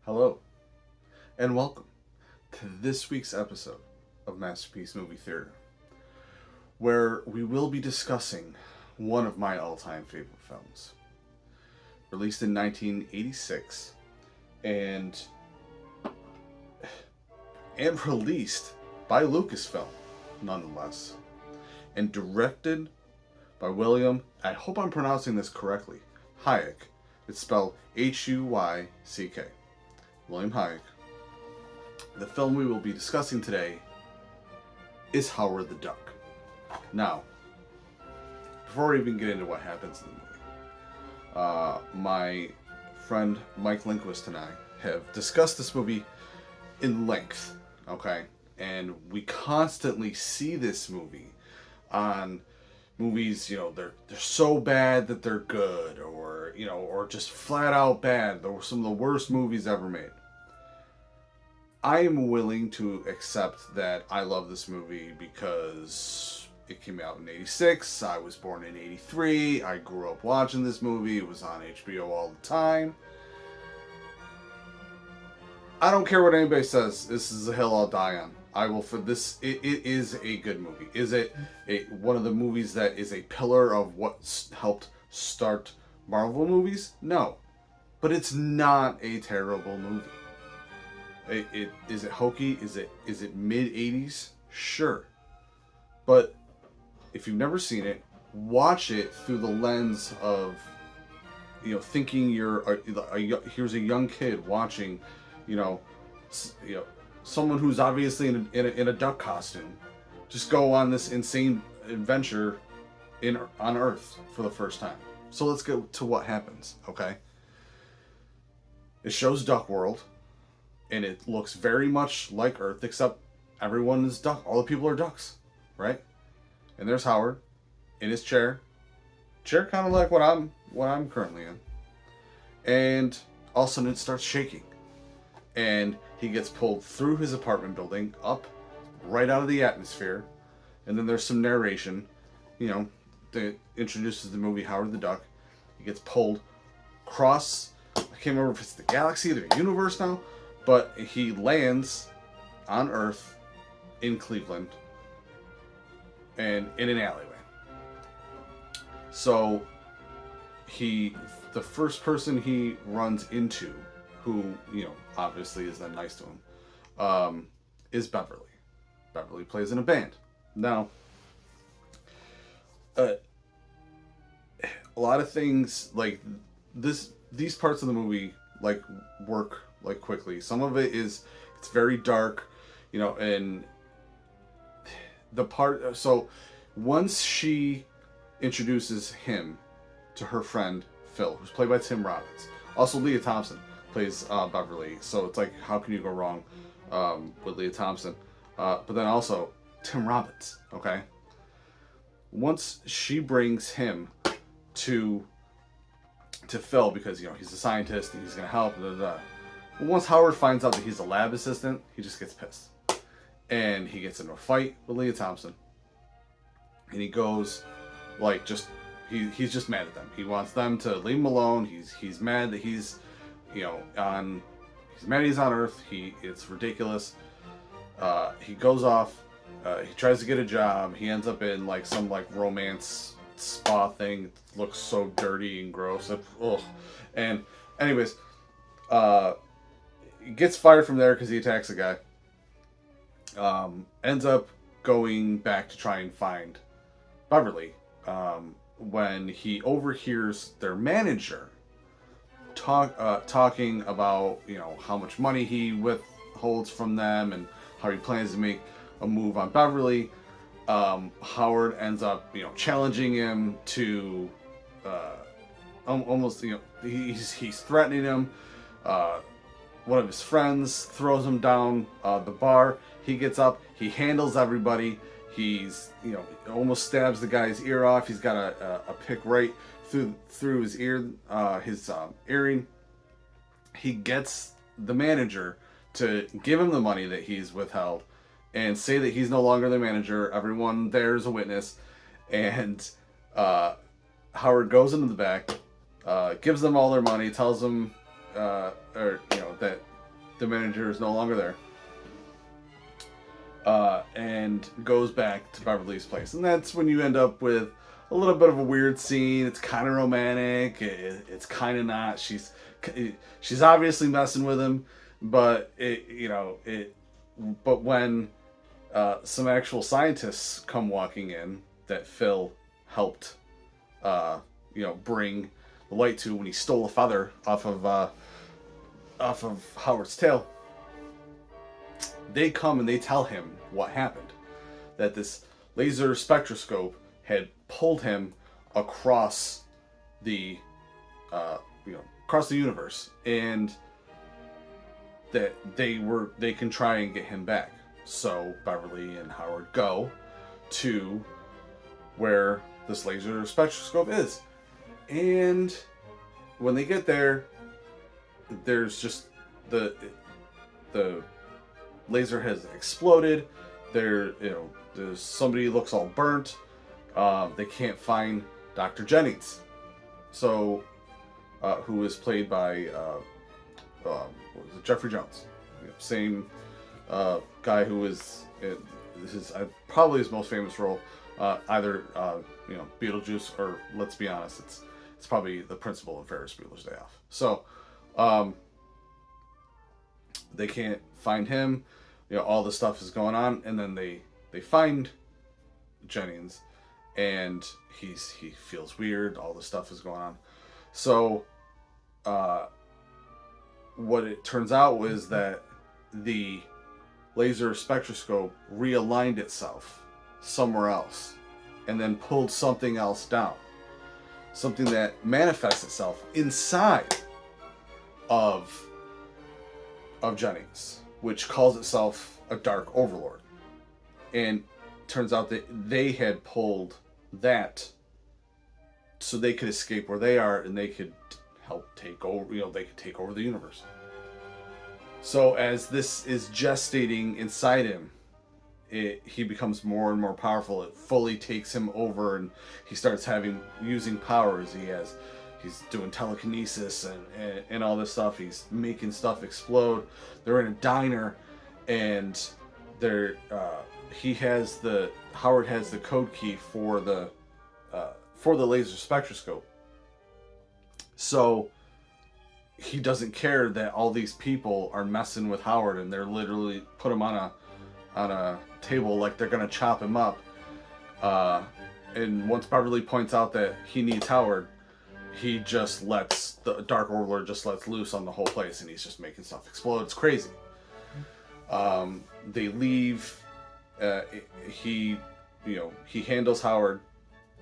Hello, and welcome to this week's episode of Masterpiece Movie Theater, where we will be discussing one of my all-time favorite films. Released in 1986 and released by Lucasfilm, nonetheless, and directed by William, I hope I'm pronouncing this correctly, Huyck. It's spelled Huyck. William Huyck. The film we will be discussing today is Howard the Duck. Now, before we even get into what happens in the movie, my friend Mike Lindquist and I have discussed this movie in length, okay? And we constantly see this movie on movies, they're so bad that they're good, or just flat out bad. They were some of the worst movies ever made. I am willing to accept that I love this movie because it came out in 86. I was born in 83. I grew up watching this movie. It was on HBO all the time. I don't care what anybody says. This is a hill I'll die on. I will for this. It is a good movie. Is it one of the movies that is a pillar of what helped start Marvel movies? No, but it's not a terrible movie. Is it hokey? Is it mid 80s? Sure, but if you've never seen it, watch it through the lens of thinking here's a young kid watching, you know, someone who's obviously in a duck costume just go on this insane adventure on Earth for the first time. So let's go to what happens, okay? It shows Duck World, and it looks very much like Earth, except everyone is duck. All the people are ducks, right? And there's Howard in his chair kind of like what I'm currently in, and all of a sudden it starts shaking. And he gets pulled through his apartment building, up, right out of the atmosphere. And then there's some narration, that introduces the movie Howard the Duck. He gets pulled across, I can't remember if it's the galaxy, the universe now, but he lands on Earth in Cleveland and in an alleyway. So the first person he runs into, who, obviously is then nice to him, is Beverly. Beverly plays in a band. Now, a lot of things like these parts of the movie work quickly. Some of it's very dark, and the part, so once she introduces him to her friend Phil, who's played by Tim Robbins, also Leah Thompson plays Beverly, so it's like, how can you go wrong with Leah Thompson? But then also Tim Robbins, okay? Once she brings him to Phil, because he's a scientist and he's gonna help, But once Howard finds out that he's a lab assistant, he just gets pissed, and he gets into a fight with Leah Thompson, and he goes he's just mad at them. He wants them to leave him alone. He's mad that he's he's mad he's on Earth. It's ridiculous. He goes off. He tries to get a job. He ends up in some romance spa thing. It looks so dirty and gross. Ugh. And anyways, he gets fired from there because he attacks a guy. Ends up going back to try and find Beverly. When he overhears their manager talking about how much money he withholds from them and how he plans to make a move on Beverly, Howard ends up challenging him to almost he's threatening him. One of his friends throws him down the bar. He gets up, he handles everybody. He's almost stabs the guy's ear off. He's got a pick right through his ear, his earring. He gets the manager to give him the money that he's withheld and say that he's no longer the manager. Everyone there is a witness, and Howard goes into the back, gives them all their money, tells them, that the manager is no longer there, and goes back to Beverly's place. And that's when you end up with a little bit of a weird scene. It's kind of romantic. It's kind of not. She's obviously messing with him, but But when some actual scientists come walking in that Phil helped, bring the light to when he stole a feather off of Howard's tail. They come and they tell him what happened. That this laser spectroscope had pulled him across the, across the universe, and that they can try and get him back. So Beverly and Howard go to where this laser spectroscope is, and when they get there, there's just the laser has exploded. There's somebody looks all burnt. They can't find Dr. Jennings, so who is played by Jeffrey Jones, same guy who is this is probably his most famous role, either Beetlejuice, or let's be honest, it's probably the principal in Ferris Bueller's Day Off. So they can't find him. All the stuff is going on, and then they find Jennings, and he feels weird. All the stuff is going on. So what it turns out was that the laser spectroscope realigned itself somewhere else and then pulled something else down. Something that manifests itself inside of Jennings, which calls itself a Dark Overlord. And turns out that they had pulled that so they could escape where they are, and they could help take over, they could take over the universe. So as this is gestating inside him, he becomes more and more powerful. It fully takes him over, and he starts using powers. He's doing telekinesis and all this stuff. He's making stuff explode. They're in a diner, and Howard has the code key for the laser spectroscope. So he doesn't care that all these people are messing with Howard, and they're literally put him on a table like they're gonna chop him up. And once Beverly points out that he needs Howard, he just lets the Dark Overlord lets loose on the whole place, and he's just making stuff explode. It's crazy. They leave. He handles Howard,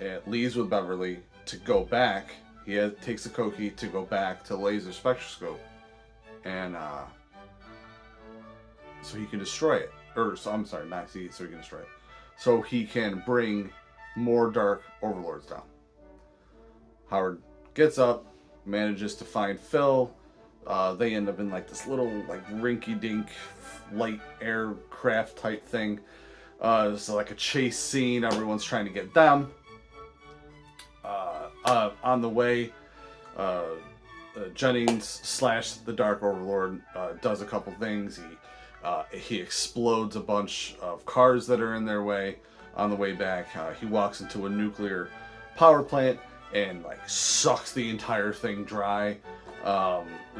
and leaves with Beverly to go back. He takes the code key to go back to the laser spectroscope, and so he can destroy it. So he can destroy it. So he can bring more Dark Overlords down. Howard gets up, manages to find Phil. They end up in this little rinky-dink light aircraft type thing. It's like a chase scene. Everyone's trying to get them. On the way, Jennings / the Dark Overlord does a couple things. He explodes a bunch of cars that are in their way. On the way back, he walks into a nuclear power plant and sucks the entire thing dry,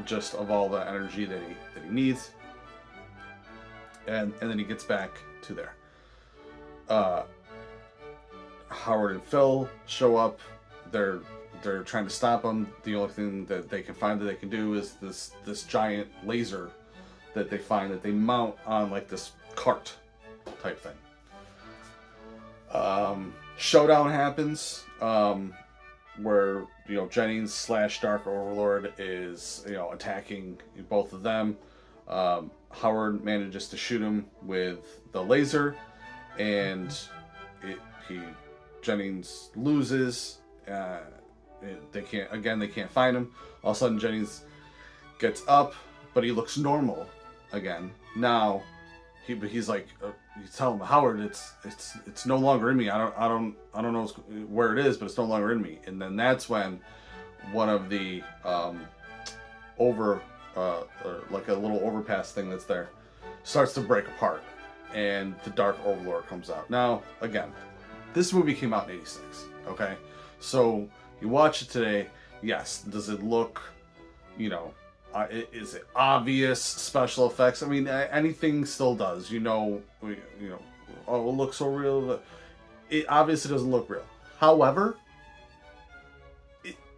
just of all the energy that he needs. And then he gets back to there. Howard and Phil show up. They're trying to stop him. The only thing that they can find that they can do is this giant laser that they find that they mount on this cart type thing. Showdown happens, where Jennings / Dark Overlord is attacking both of them. Howard manages to shoot him with the laser, and Jennings loses. They can't find him. All of a sudden, Jennings gets up, but he looks normal again. Now, he's telling Howard, it's no longer in me. I don't know where it is, but it's no longer in me. And then that's when one of the or like a little overpass thing that's there, starts to break apart, and the Dark Overlord comes out. Now, again, this movie came out in '86. Okay, so you watch it today. Yes, does it look, is it obvious special effects? I mean, anything still does. Oh, it looks so real. It obviously doesn't look real. However,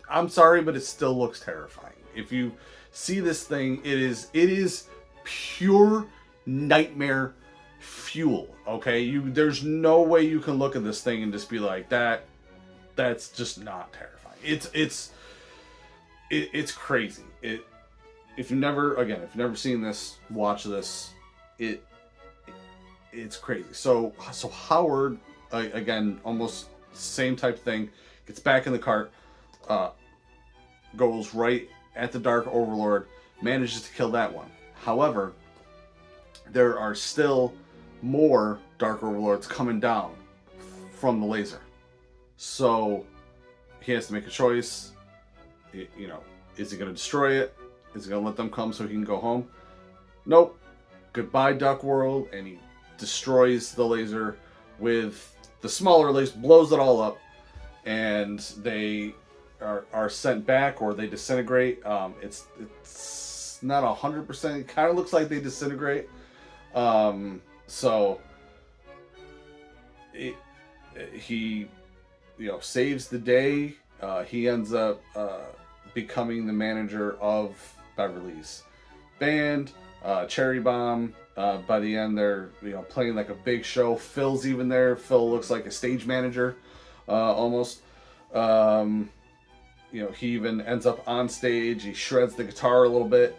I'm sorry, but it still looks terrifying. If you see this thing, it is pure nightmare fuel. Okay, there's no way you can look at this thing and just be like that. That's just not terrifying. It's crazy. If you've never seen this, watch this. It's crazy. So Howard, again, almost same type of thing, gets back in the cart, goes right at the Dark Overlord, manages to kill that one. However, there are still more Dark Overlords coming down from the laser. So he has to make a choice. Is he going to destroy it? Is he going to let them come so he can go home? Nope. Goodbye, Duck World. And he destroys the laser with the smaller laser, blows it all up, and they are sent back, or they disintegrate. It's not 100%. It kind of looks like they disintegrate. So he saves the day. He ends up becoming the manager of Beverly's band. Cherry Bomb. By the end, they're playing like a big show. Phil's even there. Phil looks like a stage manager, almost. He even ends up on stage. He shreds the guitar a little bit.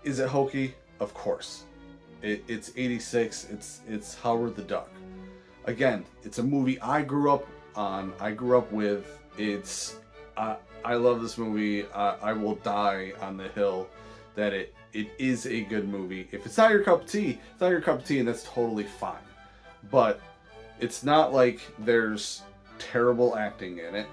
Is it hokey? Of course. It's '86. It's Howard the Duck. Again, it's a movie I grew up on. I grew up with. I love this movie. I will die on the hill that it is a good movie. If it's not your cup of tea, it's not your cup of tea, and that's totally fine. But it's not like there's terrible acting in it.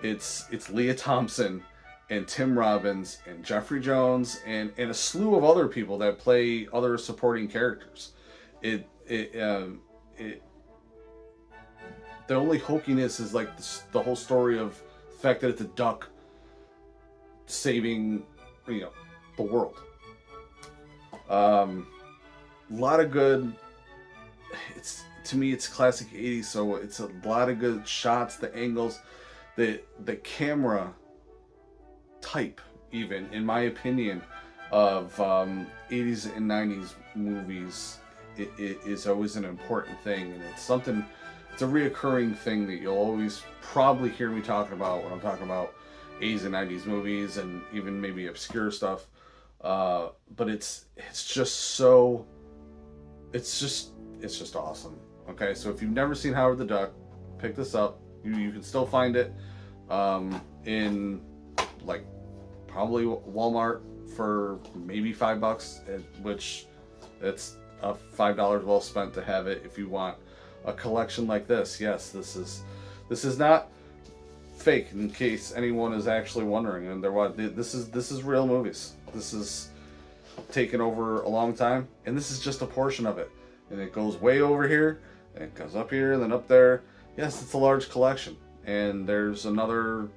It's Leah Thompson and Tim Robbins and Jeffrey Jones and a slew of other people that play other supporting characters. The only hokiness is like the whole story of the fact that it's a duck saving, the world. A lot of good. To me, it's classic '80s, so it's a lot of good shots, the angles, the camera type, even in my opinion, of '80s and '90s movies. It is always an important thing, and it's a reoccurring thing that you'll always probably hear me talking about when I'm talking about '80s and '90s movies, and even maybe obscure stuff. But it's just awesome. Okay, so if you've never seen Howard the Duck, pick this up. You can still find it in like probably Walmart for maybe $5, which it's a $5 well spent to have it if you want a collection like this. Yes, this is not fake, in case anyone is actually wondering. And this is real movies. This is taken over a long time, and this is just a portion of it. And it goes way over here, and it goes up here, and then up there. Yes, it's a large collection, and there's another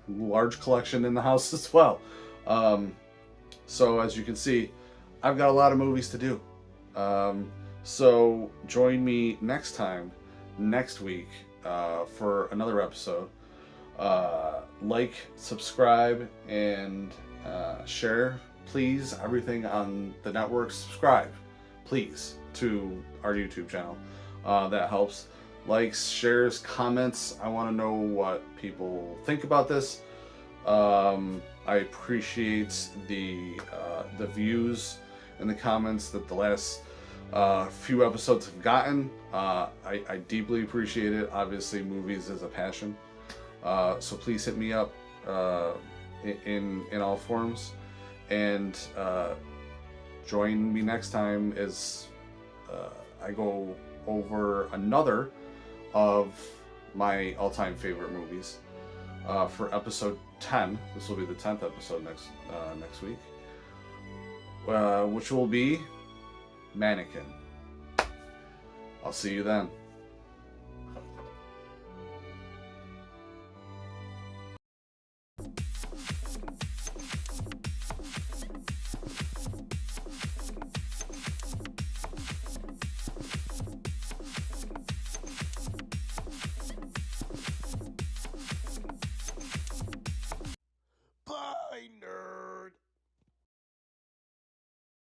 large collection in the house as well. So as you can see, I've got a lot of movies to do. So join me next week, for another episode. Like, subscribe, and share, please. Everything on the network, subscribe, please, to our YouTube channel. That helps. Likes, shares, comments. I want to know what people think about this. I appreciate the views and the comments that the last few episodes have gotten. I deeply appreciate it. Obviously, movies is a passion. So please hit me up in all forms, and join me next time as I go over another of my all-time favorite movies. for episode 10. This will be the 10th episode next week, which will be Mannequin. I'll see you then.